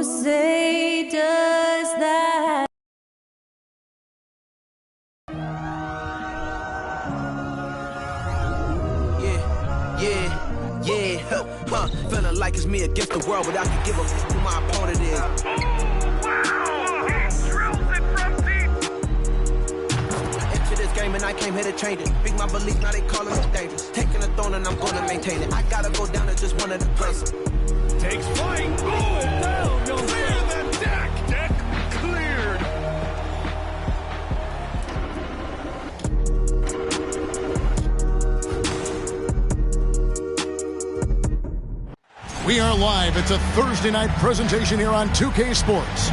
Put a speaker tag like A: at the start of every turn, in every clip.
A: Who say does that?
B: Feeling like it's me against the world, but I can give a fuck who my opponent is. Into this game and I came here to change it. Big my belief, now they calling it dangerous. Taking the throne and I'm gonna maintain it. I gotta go down to just one of the places.
C: Takes flight. Going down. Clear the deck. Deck cleared.
D: We are live. It's a Thursday night presentation here on 2K Sports.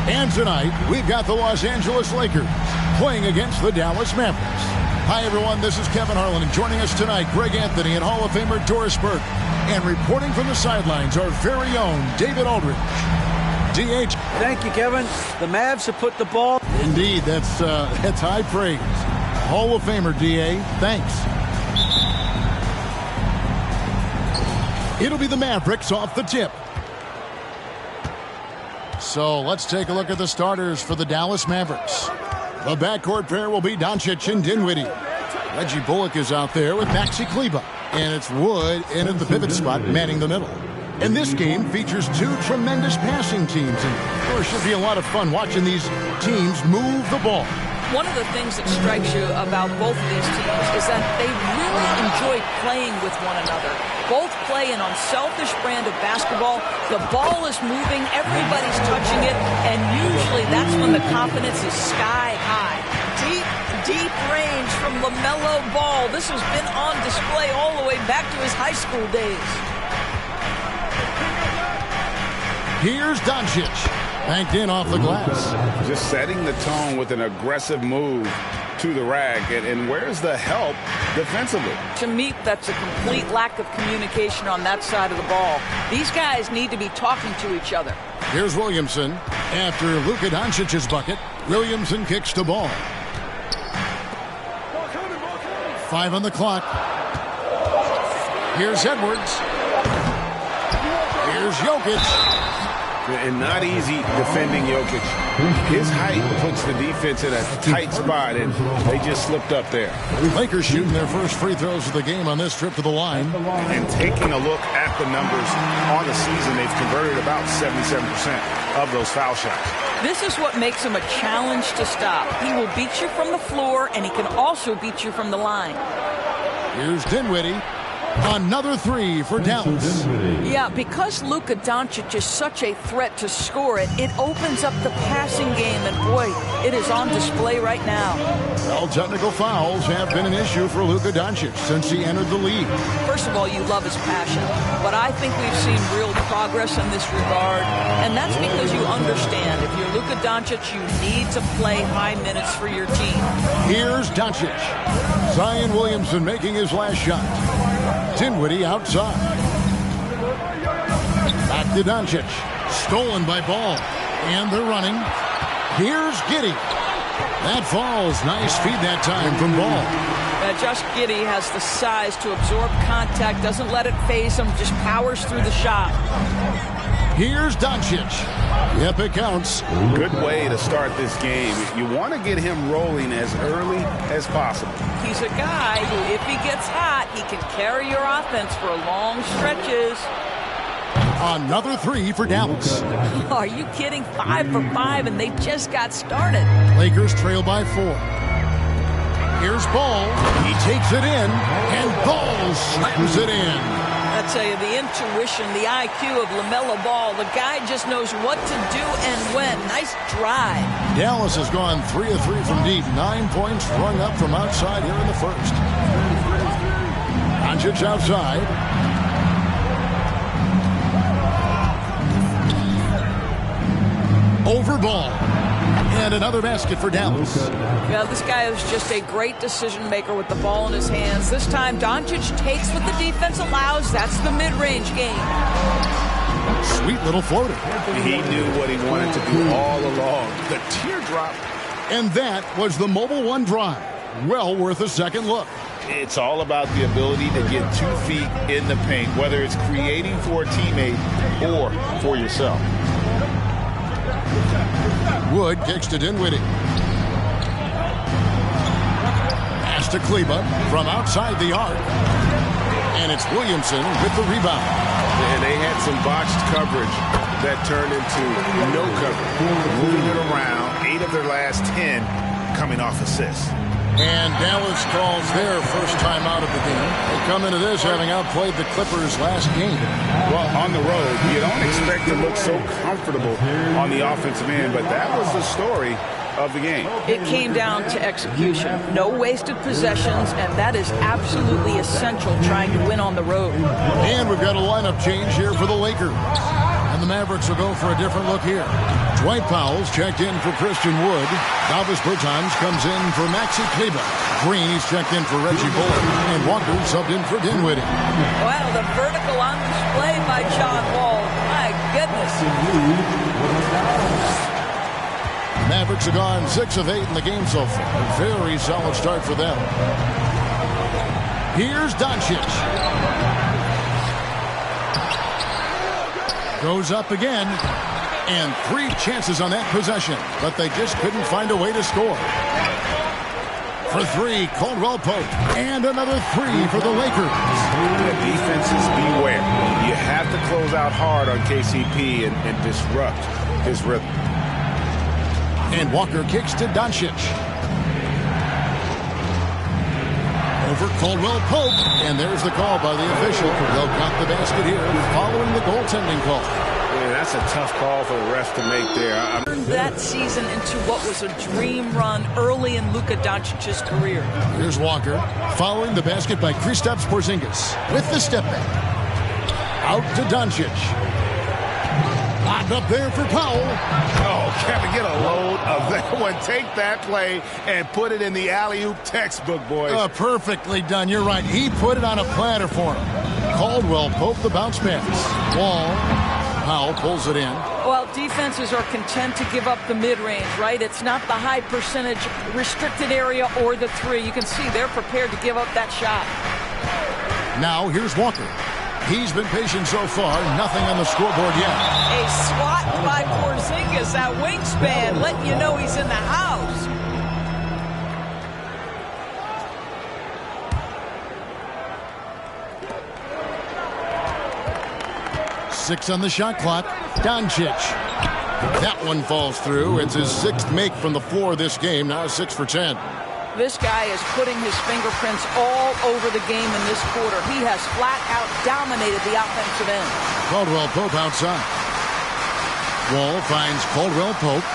D: And tonight, we've got the Los Angeles Lakers playing against the Dallas Mavericks. Hi, everyone. This is Kevin Harlan. And joining us tonight, Greg Anthony and Hall of Famer Doris Burke. And reporting from the sidelines, our very own David Aldridge. DH.
E: Thank you, Kevin. The Mavs have put the ball.
D: Indeed, that's high praise. Hall of Famer, DA. Thanks. It'll be the Mavericks off the tip. So let's take a look at the starters for the Dallas Mavericks. The backcourt pair will be Doncic and Dinwiddie. Reggie Bullock is out there with Maxi Kleber. And it's Wood in at the pivot spot, manning the middle. And this game features two tremendous passing teams. And there should be a lot of fun watching these teams move the ball.
F: One of the things that strikes you about both of these teams is that they really enjoy playing with one another. Both play an unselfish brand of basketball. The ball is moving, everybody's touching it, and usually that's when the confidence is sky high. Deep range from LaMelo Ball. This has been on display all the way back to his high school days.
D: Here's Doncic. Banked in off the glass.
C: Just setting the tone with an aggressive move to the rack. And where's the help defensively?
F: To me, that's a complete lack of communication on that side of the ball. These guys need to be talking to each other.
D: Here's Williamson. After Luka Doncic's bucket, Williamson kicks the ball. 5 on the clock. Here's Edwards. Here's Jokic.
C: And not easy defending Jokic. His height puts the defense in a tight spot, and they just slipped up there.
D: Lakers shooting their first free throws of the game on this trip to the line.
C: And taking a look at the numbers on the season, they've converted about 77% of those foul shots.
F: This is what makes him a challenge to stop. He will beat you from the floor, and he can also beat you from the line.
D: Here's Dinwiddie. Another three for Dallas.
F: Yeah, because Luka Doncic is such a threat to score it, it opens up the passing game, and boy, it is on display right now.
D: Well, technical fouls have been an issue for Luka Doncic since he entered the league.
F: First of all, you love his passion, but I think we've seen real progress in this regard, and that's because you understand if you're Luka Doncic, you need to play high minutes for your team.
D: Here's Doncic. Zion Williamson making his last shot. Dinwiddie outside. Back to Doncic. Stolen by Ball. And they're running. Here's Giddey. That falls. Nice feed that time from Ball.
F: Josh Giddey has the size to absorb contact, doesn't let it phase him, just powers through the shot.
D: Here's Doncic. Yep, it counts.
C: Good way to start this game. You want to get him rolling as early as possible.
F: He's a guy who, if he gets hot, he can carry your offense for long stretches.
D: Another three for Dallas.
F: Are you kidding? 5 for 5, and they just got started.
D: Lakers trail by 4. Here's Ball. He takes it in, and Ball slams it in.
F: I tell you, the intuition, the IQ of LaMelo Ball, the guy just knows what to do and when. Nice drive.
D: Dallas has gone 3 of 3 from deep. 9 points rung up from outside here in the first. Doncic outside. Over Ball. And another basket for Dallas.
F: Yeah, this guy is just a great decision maker with the ball in his hands. This time, Doncic takes what the defense allows. That's the mid-range game.
D: Sweet little floater.
C: He knew what he wanted to do all along. The teardrop.
D: And that was the Mobile One drive. Well worth a second look.
C: It's all about the ability to get 2 feet in the paint, whether it's creating for a teammate or for yourself.
D: Wood kicks to Dinwiddie. Pass to Kleba from outside the arc. And it's Williamson with the rebound.
C: And they had some botched coverage that turned into no coverage. Moving it around, 8 of their last 10 coming off assists.
D: And Dallas calls their first time out of the game. They come into this having outplayed the Clippers last game.
C: Well, on the road, you don't expect to look so comfortable on the offensive end, but that was the story of the game.
F: It came down to execution. No wasted possessions, and that is absolutely essential trying to win on the road.
D: And we've got a lineup change here for the Lakers. And the Mavericks will go for a different look here. Dwight Powell's checked in for Christian Wood. Davis Bertans comes in for Maxi Kleber. Green, he's checked in for Reggie Bullock. And Walker subbed in for Dinwiddie.
F: Wow, the vertical on display by John Wall. My goodness.
D: Mavericks have gone 6 of 8 in the game so far. Very solid start for them. Here's Doncic. Goes up again. And 3 chances on that possession. But they just couldn't find a way to score. For 3, Caldwell Pope. And another 3 for the Lakers.
C: The defenses beware. You have to close out hard on KCP and disrupt his rhythm.
D: And Walker kicks to Doncic. Over Caldwell Pope. And there's the call by the official. They'll count the basket here following the goaltending call.
C: Yeah, that's a tough call for the ref to make there.
F: Turned that season into what was a dream run early in Luka Doncic's career.
D: Here's Walker following the basket by Kristaps Porzingis with the step back. Out to Doncic. Locked up there for Powell.
C: Oh, Kevin, get a load of that one. Take that play and put it in the alley-oop textbook, boys.
D: Perfectly done. You're right. He put it on a platter for him. Caldwell Pope the bounce pass. Wall. Powell pulls it in.
F: Well, defenses are content to give up the mid-range, right? It's not the high percentage restricted area or the 3. You can see they're prepared to give up that shot.
D: Now here's Walker. He's been patient so far. Nothing on the scoreboard yet.
F: A swat by Porzingis, that wingspan, letting you know he's in the house.
D: Six on the shot clock. Doncic. That one falls through. It's his 6th make from the floor this game. Now 6 for 10.
F: This guy is putting his fingerprints all over the game in this quarter. He has flat out dominated the offensive end.
D: Caldwell Pope outside. Wall finds Caldwell Pope.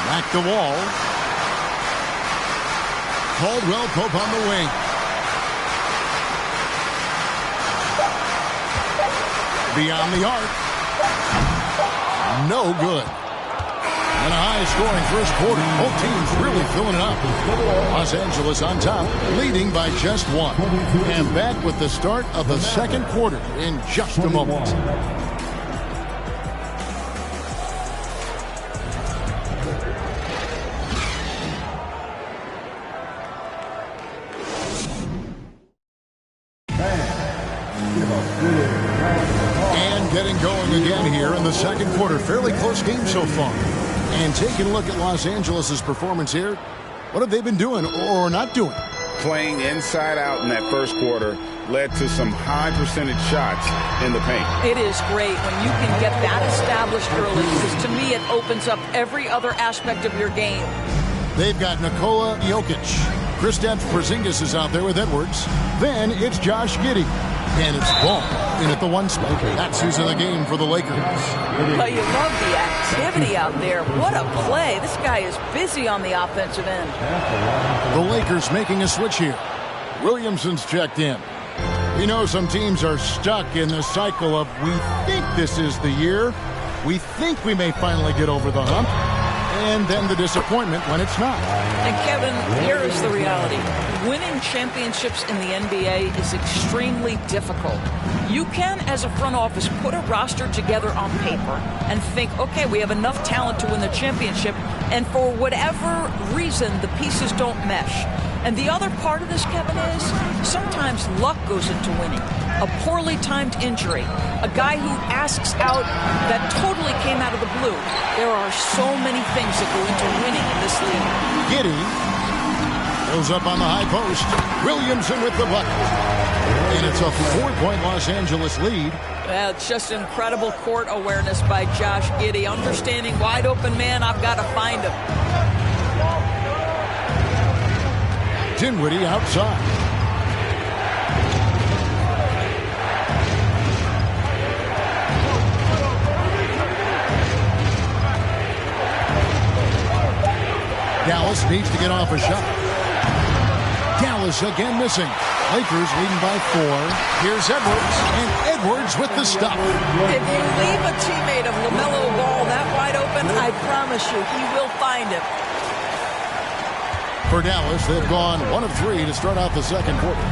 D: Back to Wall. Caldwell Pope on the wing. Beyond the arc. No good. And a high-scoring first quarter. Both teams really filling it up. Los Angeles on top, leading by just 1. And back with the start of the second quarter in just a moment. And getting going again here in the second quarter. Fairly close game so far. And taking a look at Los Angeles' performance here, what have they been doing or not doing?
C: Playing inside out in that first quarter led to some high percentage shots in the paint.
F: It is great when you can get that established early, because to me it opens up every other aspect of your game.
D: They've got Nikola Jokic. Kristaps Porzingis is out there with Edwards. Then it's Josh Giddey. And it's Ball in at the 1 spot. That's who's in the game for the Lakers.
F: Well, you love the activity out there. What a play. This guy is busy on the offensive end.
D: The Lakers making a switch here. Williamson's checked in. We know some teams are stuck in the cycle of we think this is the year. We think we may finally get over the hump. And then the disappointment when it's not.
F: And Kevin, here is the reality. Winning championships in the NBA is extremely difficult. You can, as a front office, put a roster together on paper and think, okay, we have enough talent to win the championship, and for whatever reason, the pieces don't mesh. And the other part of this, Kevin, is sometimes luck goes into winning. A poorly timed injury, a guy who asks out that totally came out of the blue. There are so many things that go into winning in this league.
D: Giddey goes up on the high post. Williamson with the bucket. And it's a 4-point Los Angeles lead.
F: Well, it's just incredible court awareness by Josh Giddey. Understanding wide open man, I've got to find him.
D: Dinwiddie outside. Dallas needs to get off a shot. Dallas again missing. Lakers leading by 4. Here's Edwards, and Edwards with the stop.
F: If you leave a teammate of LaMelo Ball that wide open, I promise you, he will find him.
D: For Dallas, they've gone 1 of 3 to start out the second quarter.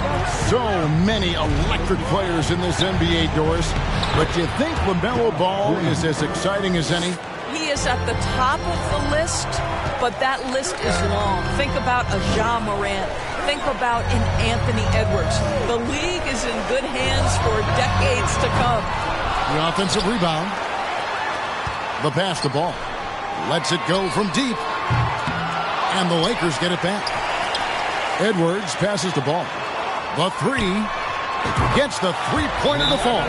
D: So many electric players in this NBA, Doris. But do you think LaMelo Ball is as exciting as any?
F: He is at the top of the list, but that list is long. Think about a Ja Morant. Think about an Anthony Edwards. The league is in good hands for decades to come.
D: The offensive rebound. The pass to Ball. Lets it go from deep. And the Lakers get it back. Edwards passes the Ball. The 3 gets the three-pointer to fall.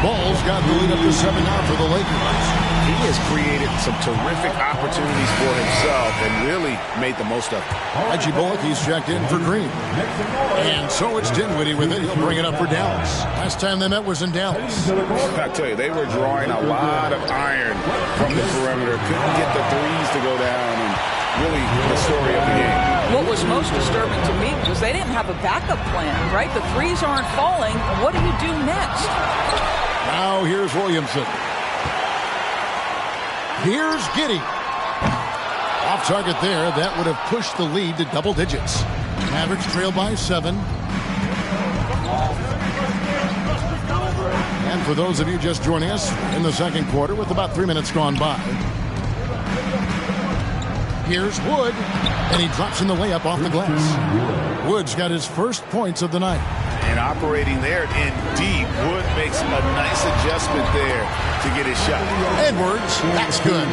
D: Ball's got the lead up to 7 now for the Lakers.
C: He has created some terrific opportunities for himself and really made the most of it.
D: Reggie Bullock, he's checked in for Green. And so it's Dinwiddie with it. He'll bring it up for Dallas. Last time they met was in Dallas.
C: I tell you, they were drawing a lot of iron from the perimeter. Couldn't get the threes to go down, and really the story of the game.
F: What was most disturbing to me was they didn't have a backup plan, right? The threes aren't falling. What do you do next?
D: Now here's Williamson. Here's Giddey. Off target there. That would have pushed the lead to double digits. Mavericks trail by 7. And for those of you just joining us in the second quarter with about 3 minutes gone by. Here's Wood. And he drops in the layup off the glass. Wood's got his first points of the night.
C: And operating there in deep, Wood makes a nice adjustment there to get his shot.
D: Edwards, that's good.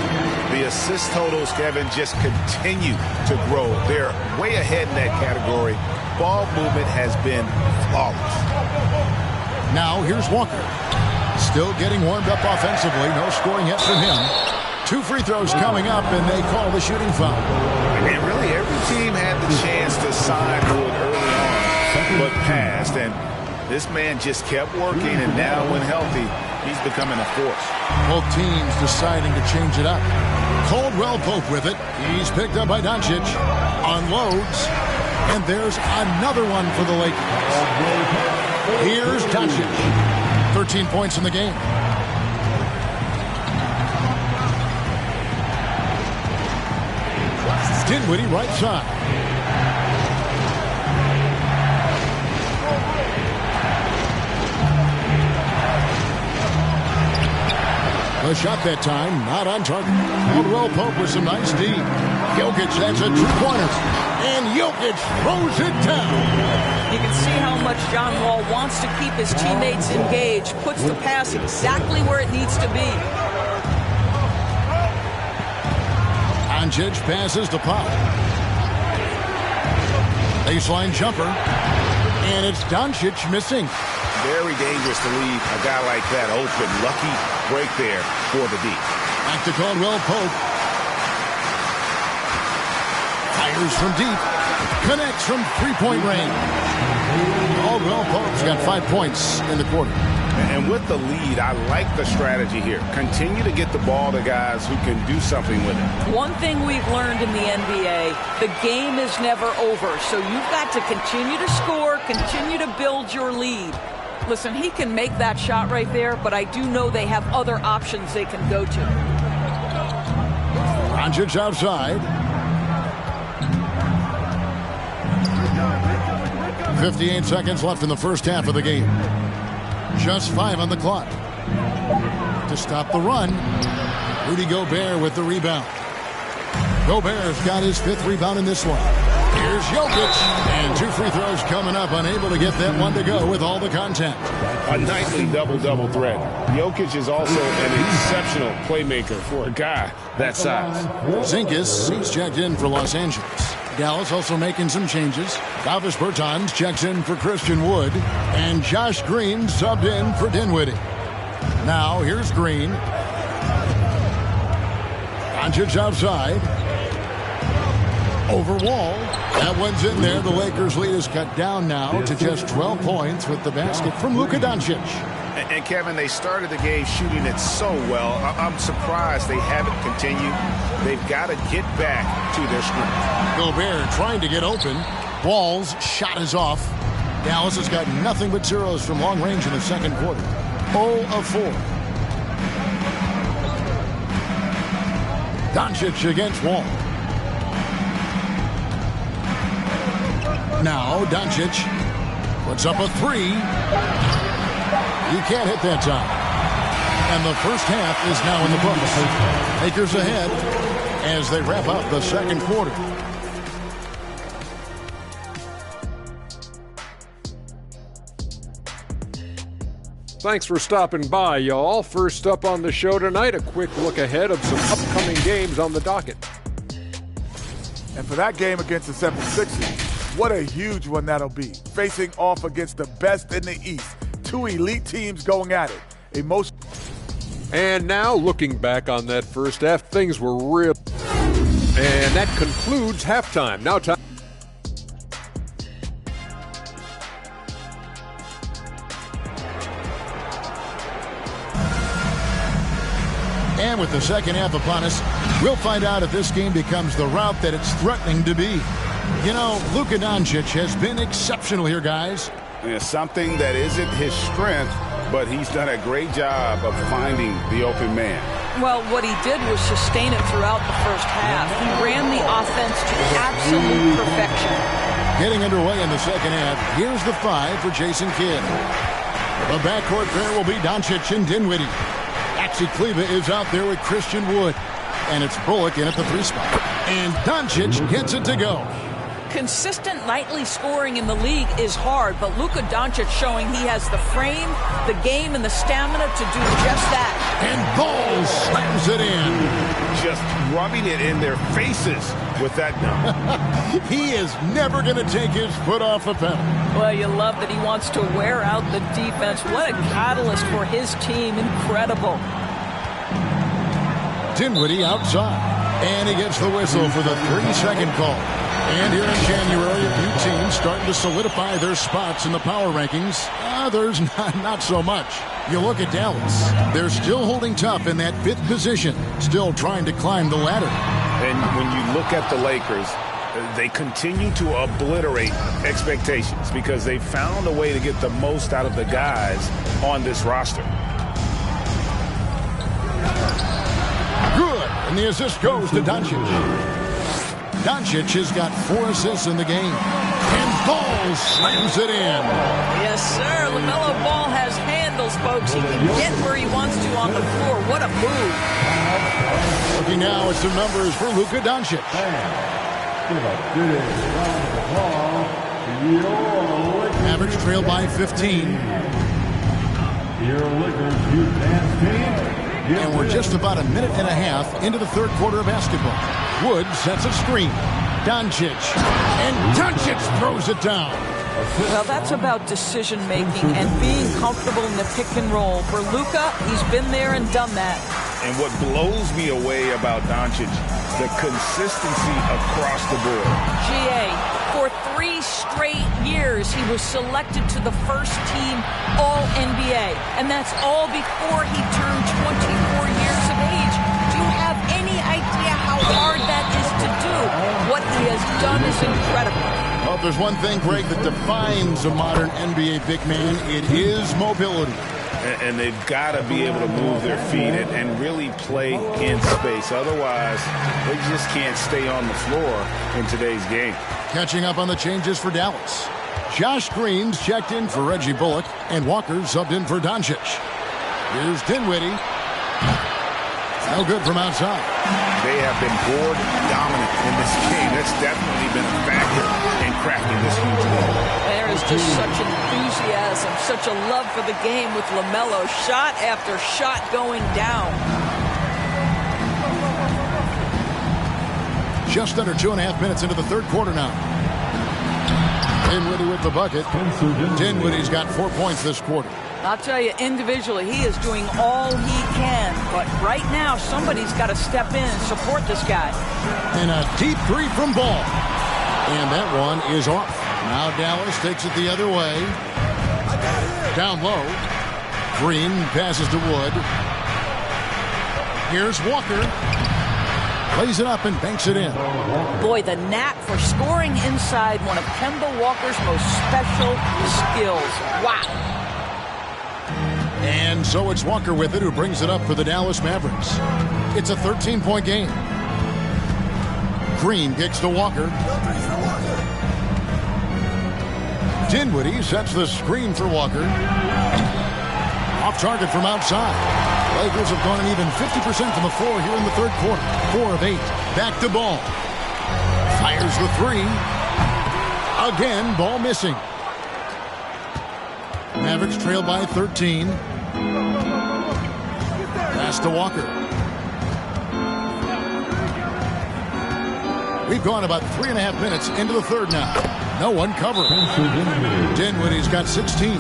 C: The assist totals, Kevin, just continue to grow. They're way ahead in that category. Ball movement has been flawless.
D: Now here's Walker. Still getting warmed up offensively. No scoring yet from him. 2 free throws coming up, and they call the shooting foul.
C: And really every team had the chance to sign Wood early on, but passed. And this man just kept working, and now when healthy, he's becoming a force.
D: Both teams deciding to change it up. Caldwell Pope with it. He's picked up by Doncic. Unloads. And there's another one for the Lakers. Here's Doncic. 13 points in the game. Dinwiddie right side. The shot that time, not on target. Caldwell Pope with some nice D. Jokic, that's a 2-pointer. And Jokic throws it down.
F: You can see how much John Wall wants to keep his teammates engaged. Puts the pass exactly where it needs to be.
D: Doncic passes to Pop. Baseline jumper. And it's Doncic missing.
C: Very dangerous to leave a guy like that open. Lucky break there for the D.
D: Back to Caldwell Pope. Fires from deep. Connects from 3-point range. Caldwell Pope's got 5 points in the quarter.
C: And with the lead, I like the strategy here. Continue to get the ball to guys who can do something with it.
F: One thing we've learned in the NBA, the game is never over. So you've got to continue to score, continue to build your lead. Listen, he can make that shot right there, but I do know they have other options they can go to.
D: Doncic outside. 58 seconds left in the first half of the game. Just 5 on the clock. To stop the run, Rudy Gobert with the rebound. Gobert's got his 5th rebound in this one. Here's Jokic. And 2 free throws coming up. Unable to get that one to go with all the contact.
G: A nightly double-double threat. Jokic is also an exceptional playmaker for a guy that size.
D: Zingas, he's checked in for Los Angeles. Dallas also making some changes. Davis Bertans checks in for Christian Wood. And Josh Green subbed in for Dinwiddie. Now, here's Green. Doncic outside. Over Wall. That one's in there. The Lakers' lead is cut down now to just 12 points with the basket from Luka Doncic.
C: And Kevin, they started the game shooting it so well. I'm surprised they haven't continued. They've got to get back to their strength.
D: Gobert trying to get open. Wall's shot is off. Dallas has got nothing but zeros from long range in the second quarter. 0 of 4. Doncic against Wall. Now Doncic puts up a 3. You can't hit that time. And the first half is now in the books. Lakers ahead as they wrap up the second quarter.
H: Thanks for stopping by, y'all. First up on the show tonight, a quick look ahead of some upcoming games on the docket.
I: And for that game against the 76ers, what a huge one that'll be. Facing off against the best in the East. 2 elite teams going at it.
H: And now, looking back on that first half, things were real. And that concludes halftime. Now time.
D: And with the second half upon us, we'll find out if this game becomes the route that it's threatening to be. You know, Luka Doncic has been exceptional here, guys.
C: It's something that isn't his strength, but he's done a great job of finding the open man.
F: Well, what he did was sustain it throughout the first half. He ran the offense to absolute perfection.
D: Getting underway in the second half, here's the 5 for Jason Kidd. The backcourt pair will be Doncic and Dinwiddie. Maxi Kleber is out there with Christian Wood. And it's Bullock in at the 3 spot. And Doncic gets it to go.
F: Consistent nightly scoring in the league is hard, but Luka Doncic showing he has the frame, the game, and the stamina to do just that.
D: And Ball slams it in.
C: Just rubbing it in their faces with that dunk.
D: He is never going to take his foot off the pedal.
F: Well, you love that he wants to wear out the defense. What a catalyst for his team. Incredible.
D: Dinwiddie outside. And he gets the whistle for the 3-second call. And here in January, a few teams starting to solidify their spots in the power rankings. Others, not so much. You look at Dallas. They're still holding tough in that 5th position, still trying to climb the ladder.
C: And when you look at the Lakers, they continue to obliterate expectations because they found a way to get the most out of the guys on this roster.
D: Good. And the assist goes to Doncic. Doncic has got 4 assists in the game. And Ball slams it in.
F: Yes, sir. LaMelo Ball has handles, folks. He can get where he wants to on the floor. What a move.
D: Looking now at some numbers for Luka Doncic. Average trail by 15. And we're just about a minute and a half into the third quarter of basketball. Wood sets a screen. Doncic. And Doncic throws it down.
F: Well, that's about decision-making and being comfortable in the pick and roll. For Luka, he's been there and done that.
C: And what blows me away about Doncic, the consistency across the board.
F: GA, for 3 straight years, he was selected to the first-team All-NBA. And that's all before he turned 24 years of age. Do you have any idea how hard that is to do? What he has done is incredible.
D: Well, if there's one thing, Greg, that defines a modern NBA big man, it is mobility.
C: And they've got to be able to move their feet and really play in space. Otherwise, they just can't stay on the floor in today's game.
D: Catching up on the changes for Dallas. Josh Green's checked in for Reggie Bullock, and Walker subbed in for Doncic. Here's Dinwiddie. No good from outside.
C: They have been board dominant in this game. That's definitely been a factor in crafting this huge lead.
F: There is just such enthusiasm, such a love for the game with LaMelo. Shot after shot going down.
D: Just under 2.5 minutes into the third quarter now. Dinwiddie with the bucket. Dinwiddie's got 4 points this quarter.
F: I'll tell you, individually, he is doing all he can. But right now, somebody's got to step in and support this guy.
D: And a deep three from Ball. And that one is off. Now Dallas takes it the other way. Down low. Green passes to Wood. Here's Walker. Lays it up and banks it in.
F: Boy, the knack for scoring inside, one of Kemba Walker's most special skills. Wow.
D: And so it's Walker with it, who brings it up for the Dallas Mavericks. It's a 13-point game. Green kicks to Walker. Dinwiddie sets the screen for Walker. Off target from outside. Lakers have gone an even 50% from the floor here in the third quarter. 4 of 8. Back to Ball. Fires the three. Again, Ball missing. Mavericks trail by 13. Pass to Walker. We've gone about 3.5 minutes into the third now. No one covering. Dinwiddie's got 16.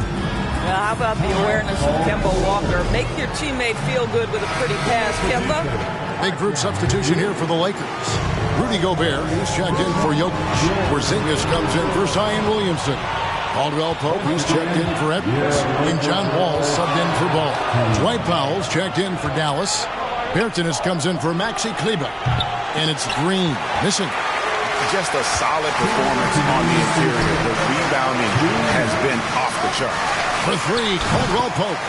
F: Now, how about the awareness of Kemba Walker? Make your teammate feel good with a pretty pass, Kemba.
D: Big group substitution here for the Lakers. Rudy Gobert is checked in for Jokic. Porzingis comes in for Zion Williamson. Caldwell Pope, he's checked in for Edwards. And John Wall subbed in for Ball. Dwight Powell's checked in for Dallas. Bertans comes in for Maxi Kleber. And it's Green missing.
C: Just a solid performance on the interior. The rebounding has been off the chart.
D: For three, Caldwell Pope.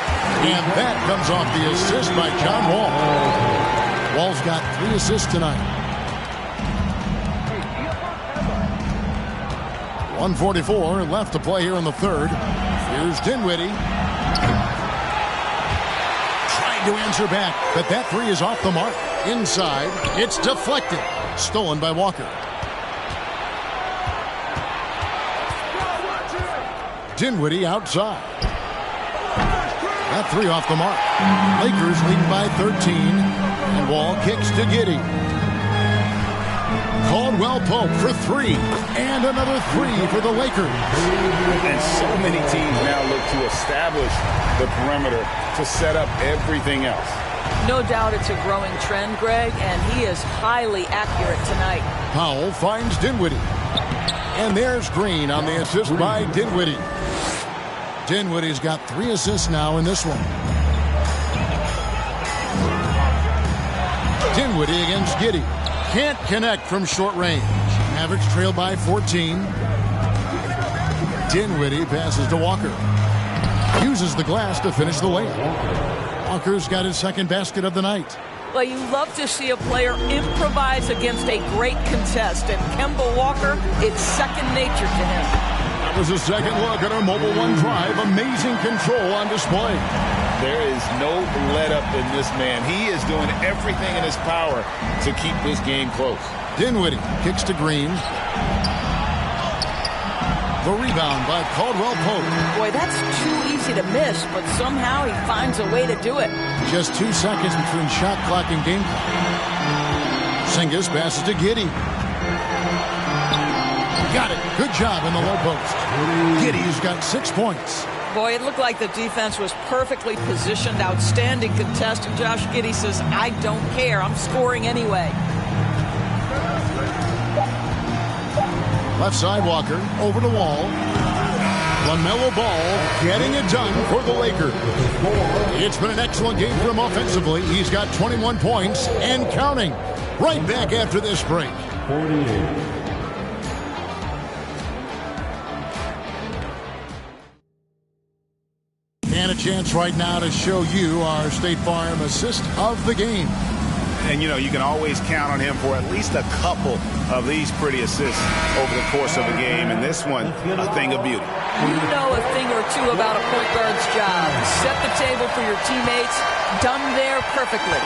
D: And that comes off the assist by John Wall. Wall's got 3 assists tonight. 1:44 left to play here in the third. Here's Dinwiddie. Trying to answer back, but that three is off the mark. Inside, it's deflected. Stolen by Walker. Dinwiddie outside. That three off the mark. Lakers lead by 13. And Wall kicks to Giddey. Caldwell Pope for 3. And another 3 for the Lakers.
G: And so many teams now look to establish the perimeter to set up everything else.
F: No doubt it's a growing trend, Greg, and he is highly accurate tonight.
D: Powell finds Dinwiddie. And there's Green on the assist by Dinwiddie. Dinwiddie's got 3 assists now in this one. Dinwiddie against Giddey. Can't connect from short range. Mavericks trail by 14. Dinwiddie passes to Walker. Uses the glass to finish the layup. Walker's got his second basket of the night.
F: Well, you love to see a player improvise against a great contest, and Kemba Walker, it's second nature to him.
D: That was a second look at our Mobile One Drive. Amazing control on display.
G: There is no let up in this man. He is doing everything in his power to keep this game close.
D: Dinwiddie kicks to Green. The rebound by Caldwell Pope.
F: Boy, that's too easy to miss, but somehow he finds a way to do it.
D: Just 2 seconds between shot clock and game clock. Porzingis passes to Giddey. Got it. Good job in the low post. Giddey's got 6 points.
F: Boy, it looked like the defense was perfectly positioned. Outstanding contest. And Josh Giddey says, I don't care. I'm scoring anyway.
D: Left side, Walker. Over to Wall. LaMelo Ball getting it done for the Lakers. It's been an excellent game for him offensively. He's got 21 points and counting. Right back after this break.
J: 48.
D: And a chance right now to show you our State Farm assist of the game.
C: And, you know, you can always count on him for at least a couple of these pretty assists over the course of a game. And this one, a thing of beauty.
F: You know a thing or two about a point guard's job. Set the table for your teammates. Done there perfectly.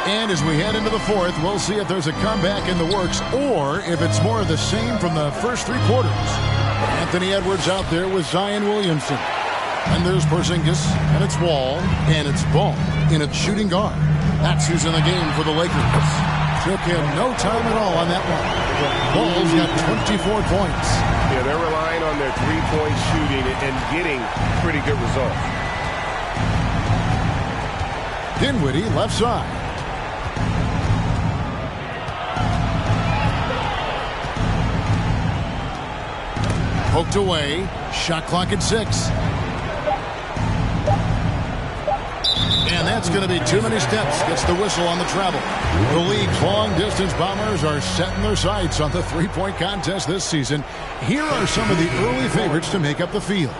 D: And as we head into the fourth, we'll see if there's a comeback in the works or if it's more of the same from the first 3 quarters. Anthony Edwards out there with Zion Williamson. And there's Porzingis, and it's Wall, and it's Ball in its shooting guard. That's who's in the game for the Lakers. Took him no time at all on that one. Ball's got 24 points.
G: Yeah, they're relying on their three-point shooting and getting pretty good results.
D: Dinwiddie left side. Poked away. Shot clock at 6. And that's going to be too many steps. Gets the whistle on the travel. The league's long-distance bombers are setting their sights on the three-point contest this season. Here are some of the early favorites to make up the field.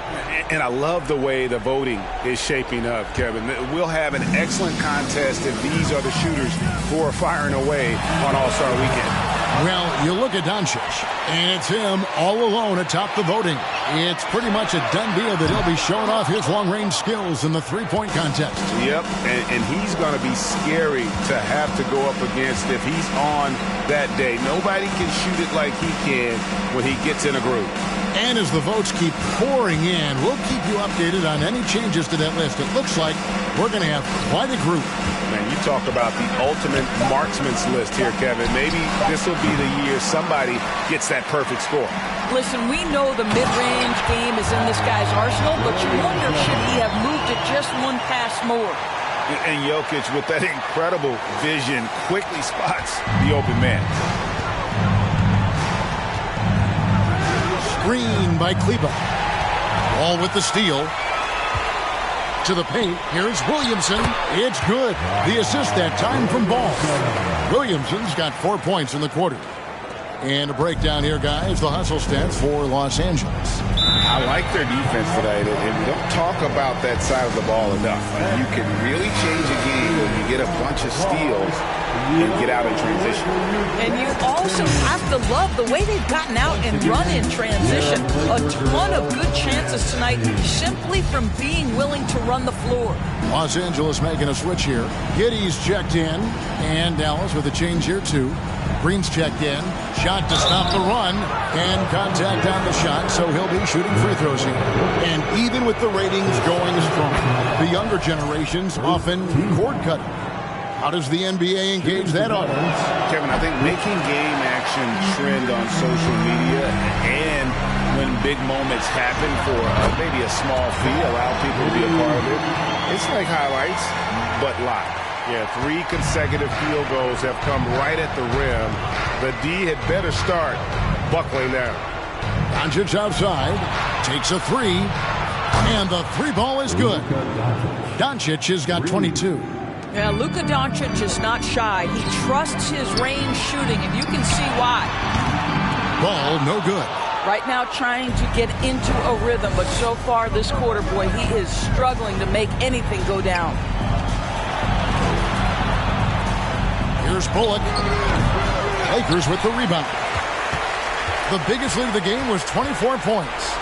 C: And I love the way the voting is shaping up, Kevin. We'll have an excellent contest if these are the shooters who are firing away on All-Star Weekend.
D: Well, you look at Doncic, and it's him all alone atop the voting. It's pretty much a done deal that he'll be showing off his long-range skills in the three-point contest.
C: Yep, and he's going to be scary to have to go up against if he's on that day. Nobody can shoot it like he can when he gets in a groove.
D: And as the votes keep pouring in, we'll keep you updated on any changes to that list. It looks like we're going to have quite a group.
C: Man, you talk about the ultimate marksman's list here, Kevin. Maybe this will be the year somebody gets that perfect score.
F: Listen, we know the mid-range game is in this guy's arsenal, but you wonder should he have moved it just one pass more.
C: And Jokic, with that incredible vision, quickly spots the open man.
D: Screen by Kleber. Ball with the steal. To the paint. Here's Williamson. It's good. The assist that time from Ball. Williamson's got 4 points in the quarter. And a breakdown here, guys. The hustle stats for Los Angeles.
C: I like their defense tonight, and we don't talk about that side of the ball enough. You can really change a game when you get a bunch of steals and get out in transition.
F: And you also have to love the way they've gotten out and run in transition. A ton of good chances tonight simply from being willing to run the floor.
D: Los Angeles making a switch here. Giddey's checked in, and Dallas with a change here too. Green's checked in. Shot to stop the run, and contact on the shot, so he'll be shooting free throws here. And even with the ratings going strong, the younger generations often cord cutting. How does the NBA engage that audience?
C: Kevin, I think making game action trend on social media and when big moments happen for maybe a small fee, allow people to be a part of it. It's like highlights, but live.
G: Yeah, 3 consecutive field goals have come right at the rim. The D had better start buckling down.
D: Doncic outside, takes a 3, and the 3 ball is good. Doncic has got 22.
F: Yeah, Luka Doncic is not shy. He trusts his range shooting, and you can see why.
D: Ball no good.
F: Right now trying to get into a rhythm, but so far this quarter, boy, he is struggling to make anything go down.
D: Here's Bullock. Lakers with the rebound. The biggest lead of the game was 24 points.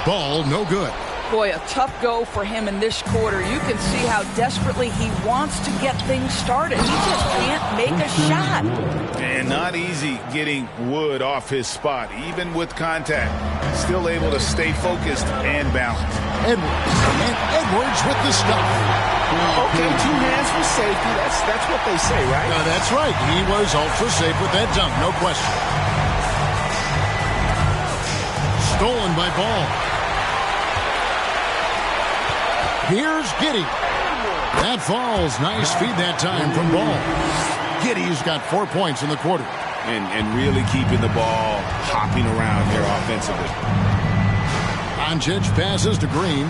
D: Ball no good.
F: Boy, a tough go for him in this quarter. You can see how desperately he wants to get things started. He just can't make a shot.
C: And not easy getting Wood off his spot, even with contact. Still able to stay focused and balanced.
D: Edwards. And Edwards with the stuff.
C: Okay, 2 hands for safety. That's what they say, right?
D: That's right. He was ultra safe with that dunk, no question. Stolen by Ball. Here's Giddey. That falls. Nice feed that time from Ball. Giddey's got 4 points in the quarter.
C: And really keeping the ball hopping around here offensively.
D: Doncic passes to Green.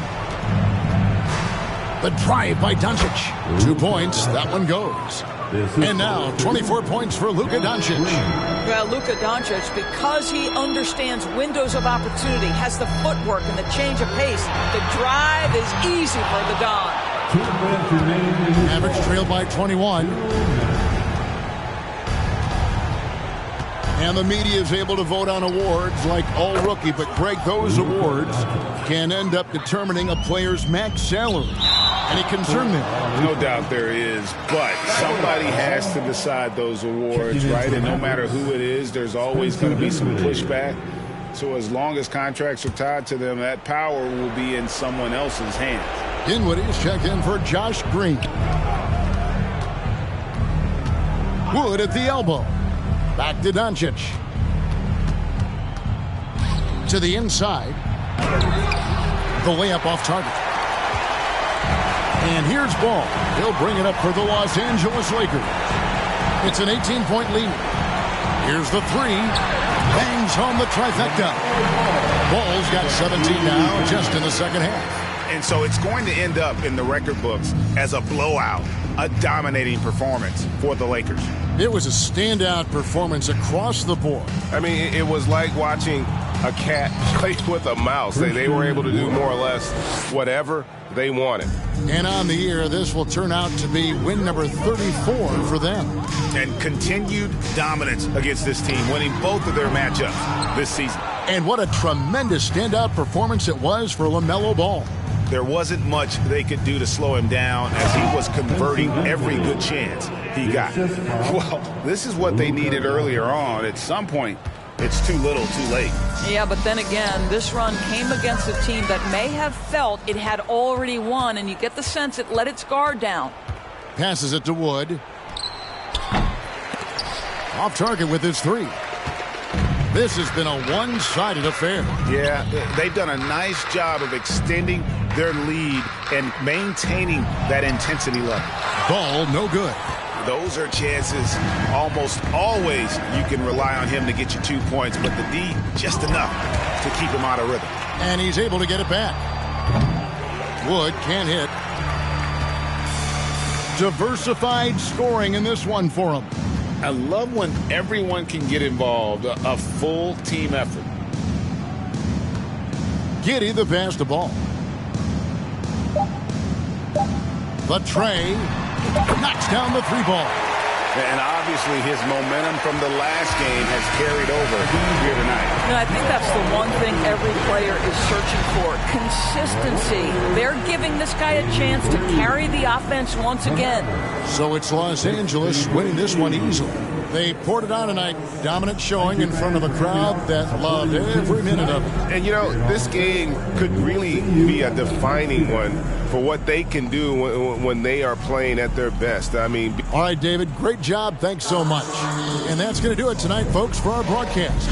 D: The drive by Doncic. 2 points. That one goes. And now 24 points for Luka Doncic.
F: Well, Luka Doncic, because he understands windows of opportunity, has the footwork and the change of pace, the drive is easy for the Don.
D: Mavericks trail by 21. And the media is able to vote on awards like All Rookie, but Greg, those awards can end up determining a player's max salary. Any concern there?
G: No doubt there is, but somebody has to decide those awards, right? And no matter who it is, there's always going to be some pushback. So as long as contracts are tied to them, that power will be in someone else's hands.
D: Dinwiddie's checked in for Josh Green. Wood at the elbow. Back to Doncic. To the inside. The layup off target. And here's Ball. He'll bring it up for the Los Angeles Lakers. It's an 18-point lead. Here's the three. Bangs home the trifecta. Ball's got 17 now just in the second half.
J: And so it's going to end up in the record books as a blowout, a dominating performance for the Lakers.
D: It was a standout performance across the board.
K: I mean, it was like watching a cat play with a mouse. They were able to do more or less whatever they wanted.
D: And on the year, this will turn out to be win number 34 for them.
J: And continued dominance against this team, winning both of their matchups this season.
D: And what a tremendous standout performance it was for LaMelo Ball.
J: There wasn't much they could do to slow him down as he was converting every good chance he got.
G: Well, this is what they needed earlier on. At some point, it's too little, too late.
F: Yeah, but then again, this run came against a team that may have felt it had already won, and you get the sense it let its guard down.
D: Passes it to Wood. Off target with his three. This has been a one-sided affair.
J: Yeah, they've done a nice job of extending their lead and maintaining that intensity level.
D: Ball, no good.
J: Those are chances almost always you can rely on him to get you 2 points, but the D just enough to keep him out of rhythm.
D: And he's able to get it back. Wood can't hit. Diversified scoring in this one for him.
G: I love when everyone can get involved, a full team effort.
D: Giddey the pass to Ball. The tray knocks down the three ball.
G: And obviously his momentum from the last game has carried over here tonight.
F: And I think that's the one thing every player is searching for. Consistency. They're giving this guy a chance to carry the offense once again.
D: So it's Los Angeles winning this one easily. They poured it on tonight. Dominant showing in front of a crowd that loved every minute of it.
K: And, you know, this game could really be a defining one for what they can do when they are playing at their best. I mean...
D: All right, David, great job. Thanks so much. And that's going to do it tonight, folks, for our broadcast.